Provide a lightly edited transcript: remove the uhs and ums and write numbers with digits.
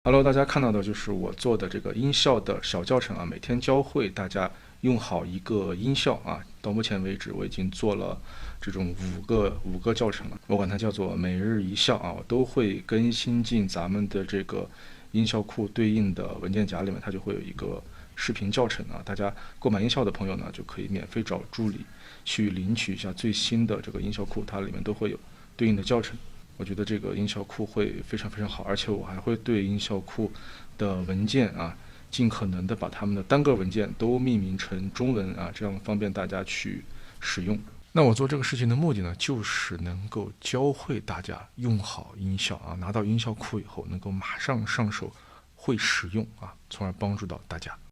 Hello，大家看到的就是我做的这个音效的小教程啊，每天教会大家用好一个音效啊。到目前为止，我已经做了这种五个教程了，我管它叫做每日一效啊，我都会更新进咱们的这个音效库对应的文件夹里面，它就会有一个视频教程啊。大家购买音效的朋友呢，就可以免费找助理去领取一下最新的这个音效库，它里面都会有对应的教程。我觉得这个音效库会非常非常好，而且我还会对音效库的文件啊，尽可能的把它们的单个文件都命名成中文啊，这样方便大家去使用。那我做这个事情的目的呢，就是能够教会大家用好音效啊，拿到音效库以后能够马上上手会使用啊，从而帮助到大家。